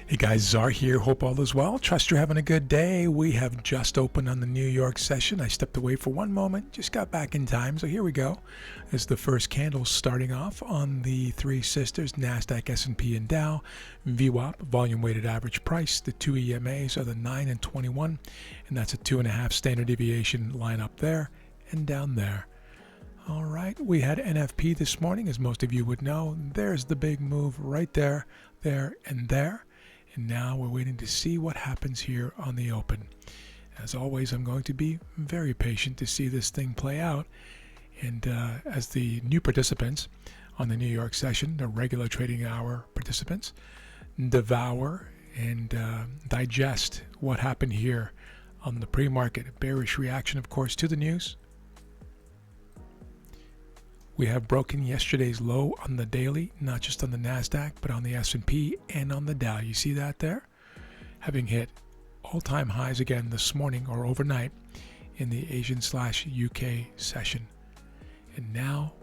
Hey guys, Czar here. Hope all is well. Trust you're having a good day. We have just opened on the New York session. I stepped away for one moment, just got back in time. So here we go. This is the first candle starting off on the three sisters, NASDAQ, S&P, and Dow. VWAP, volume weighted average price. The two EMAs are the 9 and 21, and that's a 2.5 standard deviation line up there and down there. All right, we had NFP this morning, as most of you would know. There's the big move right there, there, and there. And now we're waiting to see what happens here on the open. As always, I'm going to be very patient to see this thing play out. And as the new participants on the New York session, the regular trading hour participants, devour and digest what happened here on the pre-market. A bearish reaction, of course, to the news. We have broken yesterday's low on the daily, not just on the NASDAQ, but on the S&P and on the Dow. You see that there? Having hit all-time highs again this morning or overnight in the Asian/UK session. And now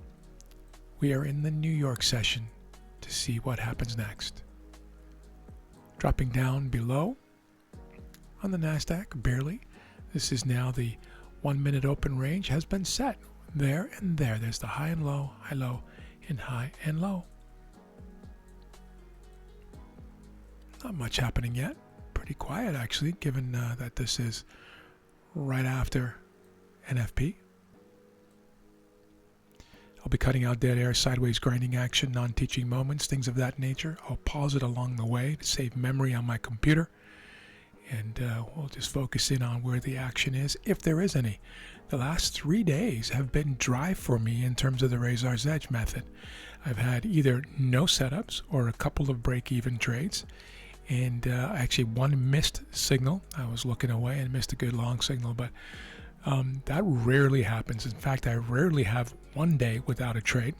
we are in the New York session to see what happens next. Dropping down below on the NASDAQ, barely. This is now the 1 minute open range has been set. There and there. There's the high and low, and high and low. Not much happening yet. Pretty quiet, actually, given that this is right after NFP. I'll be cutting out dead air, sideways grinding action, non-teaching moments, things of that nature. I'll pause it along the way to save memory on my computer. And we'll just focus in on where the action is, if there is any. The last 3 days have been dry for me in terms of the Razor's Edge method. I've had either no setups or a couple of break-even trades, and actually one missed signal. I was looking away and missed a good long signal, but that rarely happens. In fact, I rarely have one day without a trade.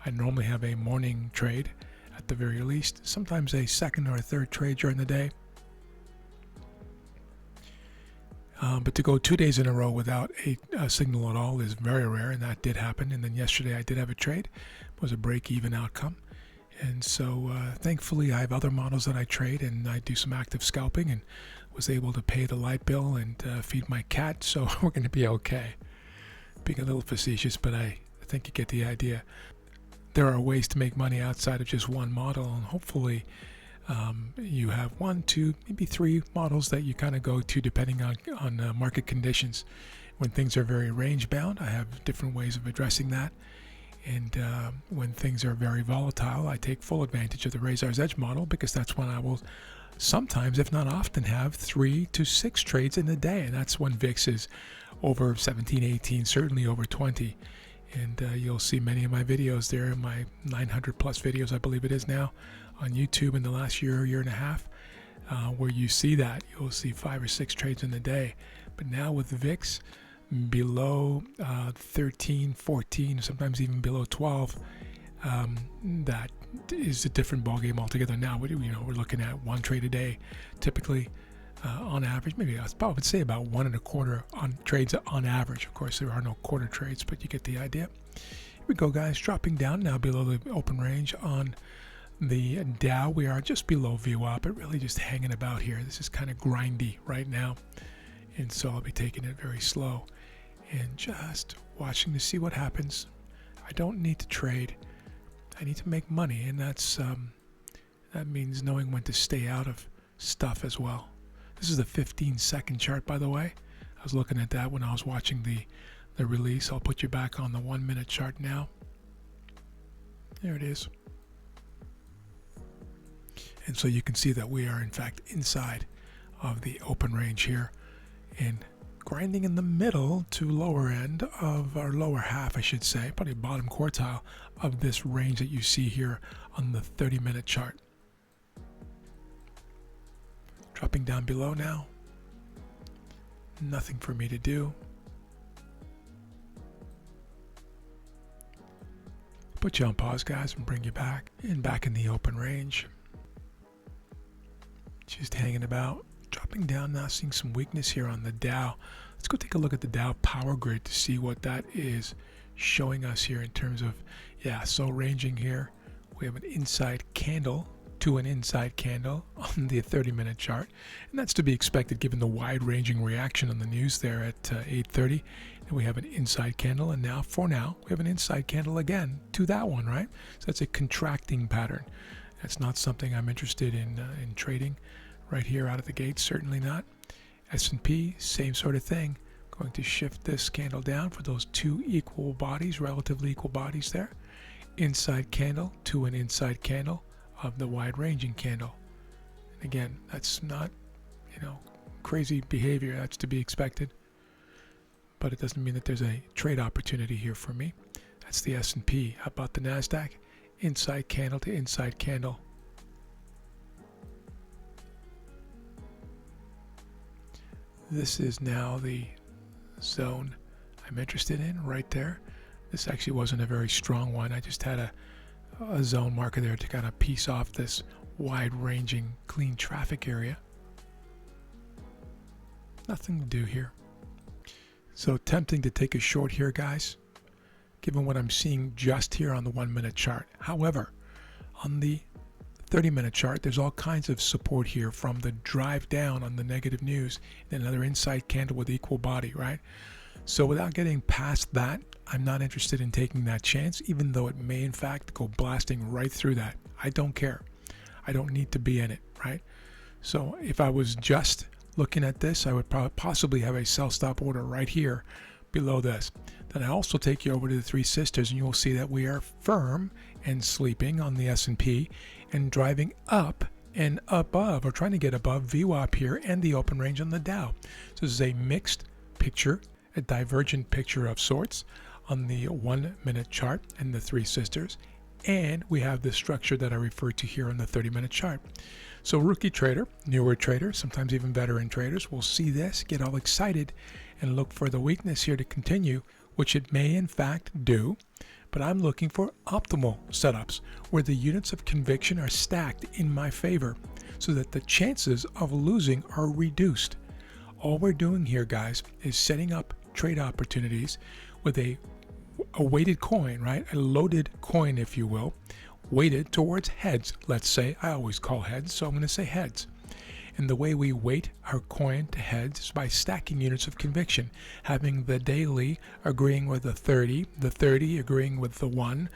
I normally have a morning trade at the very least, sometimes a second or a third trade during the day. But to go 2 days in a row without a signal at all is very rare, and that did happen. And then yesterday I did have a trade. It was a break-even outcome. And so thankfully I have other models that I trade, and I do some active scalping and was able to pay the light bill and feed my cat, so we're going to be okay. Being a little facetious, but I think you get the idea. There are ways to make money outside of just one model, and hopefully you have 1, 2, maybe 3 models that you kind of go to depending on market conditions. When things are very range bound, I have different ways of addressing that. And when things are very volatile, I take full advantage of the Razor's Edge model, because that's when I will sometimes, if not often, have 3 to 6 trades in a day. And that's when VIX is over 17, 18, certainly over 20. And you'll see many of my videos there, my 900 plus videos, I believe it is now, on YouTube in the last year and a half, where you see that. You'll see 5 or 6 trades in a day. But now with VIX below 13, 14, sometimes even below 12, that is a different ballgame altogether. Now, we're looking at 1 trade a day, typically. On average, maybe I would say about 1.25 on trades on average. Of course, there are no quarter trades, but you get the idea. Here we go, guys. Dropping down now below the open range on the Dow. We are just below VWAP, but really just hanging about here. This is kind of grindy right now, and so I'll be taking it very slow and just watching to see what happens. I don't need to trade. I need to make money, and that means knowing when to stay out of stuff as well. This is the 15-second chart, by the way. I was looking at that when I was watching the release. I'll put you back on the 1 minute chart now. There it is. And so you can see that we are, in fact, inside of the open range here and grinding in the middle to lower end of our lower half, I should say, probably bottom quartile of this range that you see here on the 30-minute chart. Dropping down below now. Nothing for me to do. Put you on pause, guys, and bring you back. And back in the open range. Just hanging about. Dropping down now, seeing some weakness here on the Dow. Let's go take a look at the Dow power grid to see what that is showing us here in terms of, so ranging here. We have an inside candle to an inside candle on the 30-minute chart, and that's to be expected given the wide-ranging reaction on the news there at 8:30. And we have an inside candle, and now we have an inside candle again to that one, right? So that's a contracting pattern. That's not something I'm interested in trading right here out of the gate, certainly not. S&P, same sort of thing. Going to shift this candle down for those two equal bodies, relatively equal bodies there. Inside candle to an inside candle of the wide-ranging candle. And again, that's not, crazy behavior. That's to be expected. But it doesn't mean that there's a trade opportunity here for me. That's the S&P. How about the NASDAQ? Inside candle to inside candle. This is now the zone I'm interested in right there. This actually wasn't a very strong one. I just had a zone marker there to kind of piece off this wide-ranging clean traffic area. Nothing to do here. So tempting to take a short here, guys, given what I'm seeing just here on the 1-minute chart. However, on the 30-minute chart, there's all kinds of support here from the drive down on the negative news, then another inside candle with equal body, right? So without getting past that, I'm not interested in taking that chance, even though it may in fact go blasting right through that. I don't care. I don't need to be in it, right? So if I was just looking at this, I would possibly have a sell stop order right here below this. Then I also take you over to the Three Sisters, and you will see that we are firm and sleeping on the S&P and driving up and above, or trying to get above VWAP here and the open range on the Dow. So this is a mixed picture, a divergent picture of sorts on the 1-minute chart and the Three Sisters, and we have the structure that I referred to here on the 30-minute chart. So rookie trader, newer trader, sometimes even veteran traders will see this, get all excited, and look for the weakness here to continue, which it may in fact do, but I'm looking for optimal setups where the units of conviction are stacked in my favor so that the chances of losing are reduced. All we're doing here, guys, is setting up trade opportunities with a weighted coin, right? A loaded coin, if you will, weighted towards heads, let's say. I always call heads, so I'm going to say heads. And the way we weight our coin to heads is by stacking units of conviction, having the daily agreeing with the 30 agreeing with the 1,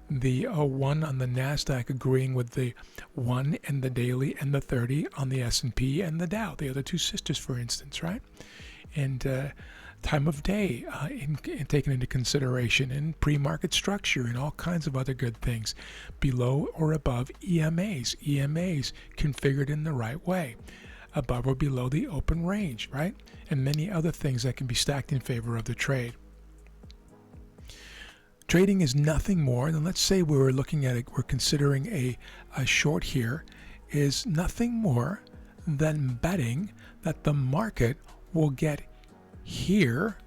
the 1 on the NASDAQ agreeing with the 1 and the daily, and the 30 on the S&P and the Dow, the other two sisters, for instance, right? And time of day taken into consideration, and pre-market structure, and all kinds of other good things. Below or above EMAs configured in the right way, above or below the open range, right? And many other things that can be stacked in favor of the trade. Trading is nothing more than, let's say we're looking at it, we're considering a short here, is nothing more than betting that the market will get here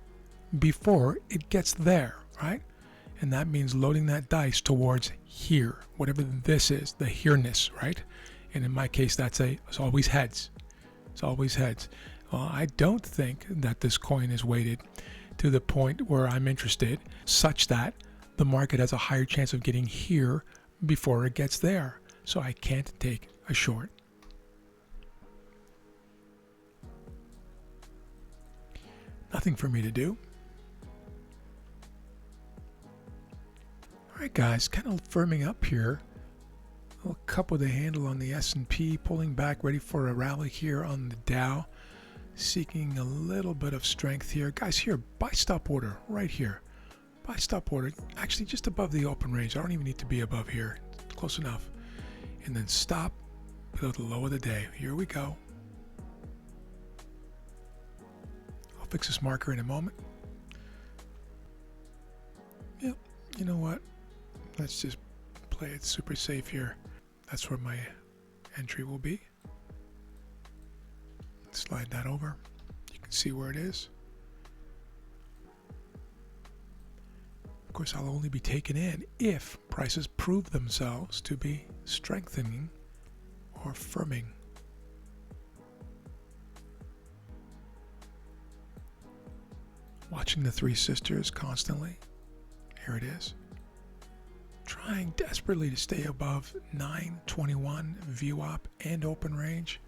before it gets there, right? And that means loading that dice towards here, whatever this is, the here-ness, right? And in my case, it's always heads. It's always heads. Well, I don't think that this coin is weighted to the point where I'm interested, such that the market has a higher chance of getting here before it gets there. So I can't take a short. Nothing for me to do. All right, guys, kind of firming up here. A little cup with a handle on the S&P, pulling back, ready for a rally here on the Dow. Seeking a little bit of strength here. Guys, here, buy stop order right here. Buy stop order, actually just above the open range. I don't even need to be above here. Close enough. And then stop below the low of the day. Here we go. Fix this marker in a moment. Yep, you know what? Let's just play it super safe here. That's where my entry will be. Slide that over. You can see where it is. Of course, I'll only be taken in if prices prove themselves to be strengthening or firming. Watching the Three Sisters constantly. Here it is. Trying trying desperately to stay above 921 VWAP and open range,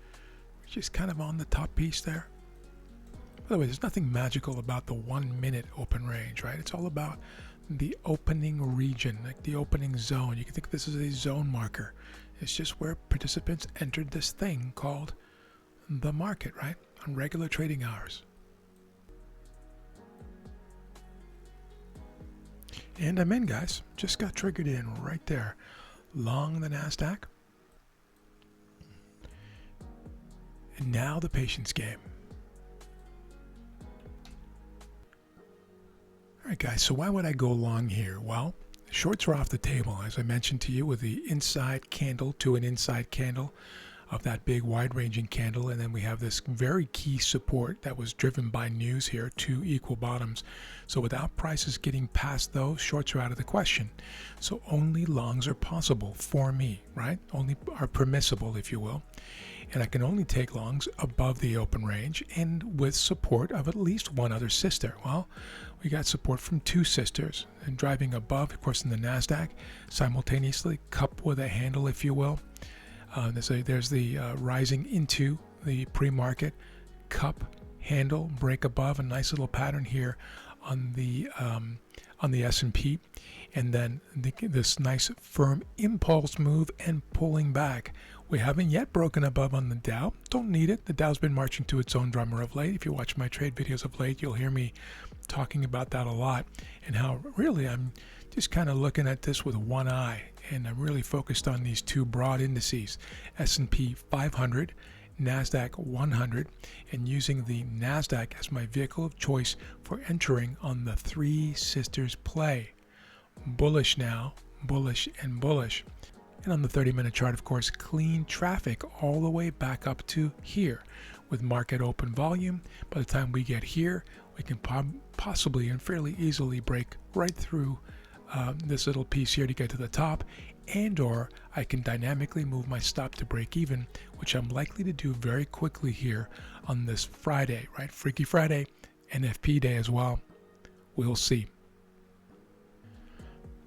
which is kind of on the top piece there. By the way, there's nothing magical about the 1 minute open range, right? It's all about the opening region, like the opening zone. You can think this is a zone marker. It's just where participants entered this thing called the market, right? On regular trading hours. And I'm in, guys. Just got triggered in right there. Long the NASDAQ. And now the patience game. All right, guys, so why would I go long here? Well, shorts are off the table, as I mentioned to you, with the inside candle to an inside candle of that big wide-ranging candle, and then we have this very key support that was driven by news here, 2 equal bottoms. So without prices getting past those, shorts are out of the question. So only longs are possible for me, right? Only are permissible, if you will. And I can only take longs above the open range and with support of at least one other sister. Well, we got support from 2 sisters, and driving above, of course, in the NASDAQ, simultaneously cup with a handle, if you will. There's the rising into the pre-market cup handle break above, a nice little pattern here on the S&P, and then this nice firm impulse move and pulling back. We haven't yet broken above on the Dow. Don't need it. The Dow's been marching to its own drummer of late. If you watch my trade videos of late, you'll hear me talking about that a lot, and how really I'm just kind of looking at this with one eye, and I'm really focused on these 2 broad indices, S&P 500, NASDAQ 100, and using the NASDAQ as my vehicle of choice for entering on the 3 sisters play. Bullish now, bullish and bullish. And on the 30-minute chart, of course, clean traffic all the way back up to here with market open volume. By the time we get here, we can possibly and fairly easily break right through this little piece here to get to the top, and or I can dynamically move my stop to break even, which I'm likely to do very quickly here on this Friday, right? Freaky Friday, NFP day as well. We'll see.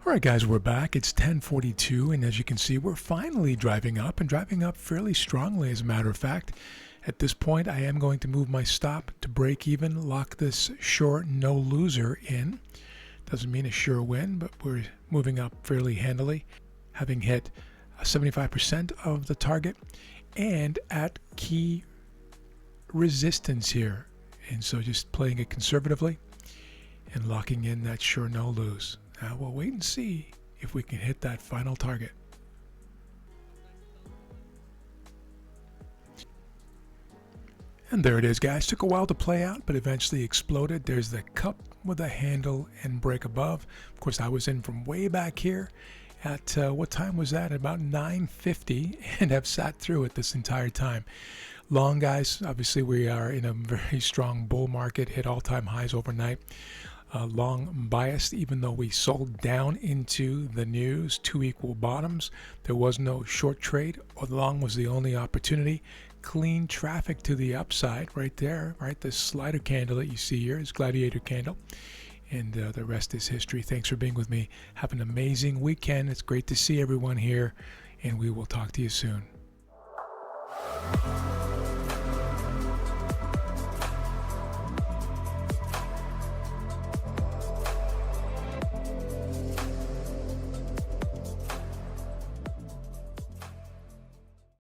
All right, guys, we're back. It's 10:42, and as you can see, we're finally driving up, and driving up fairly strongly, as a matter of fact. At this point, I am going to move my stop to break even, lock this short no loser in. Doesn't mean a sure win, but we're moving up fairly handily, having hit 75% of the target and at key resistance here. And so just playing it conservatively and locking in that sure no lose. Now we'll wait and see if we can hit that final target. And there it is, guys. Took a while to play out, but eventually exploded. There's the cup with a handle and break above. Of course, I was in from way back here at, what time was that? About 9:50, and have sat through it this entire time. Long, guys, obviously we are in a very strong bull market, hit all-time highs overnight. Long biased, even though we sold down into the news, 2 equal bottoms. There was no short trade. Long was the only opportunity. Clean traffic to the upside right there, right? The slider candle that you see here is gladiator candle. And the rest is history. Thanks for being with me. Have an amazing weekend. It's great to see everyone here, and we will talk to you soon.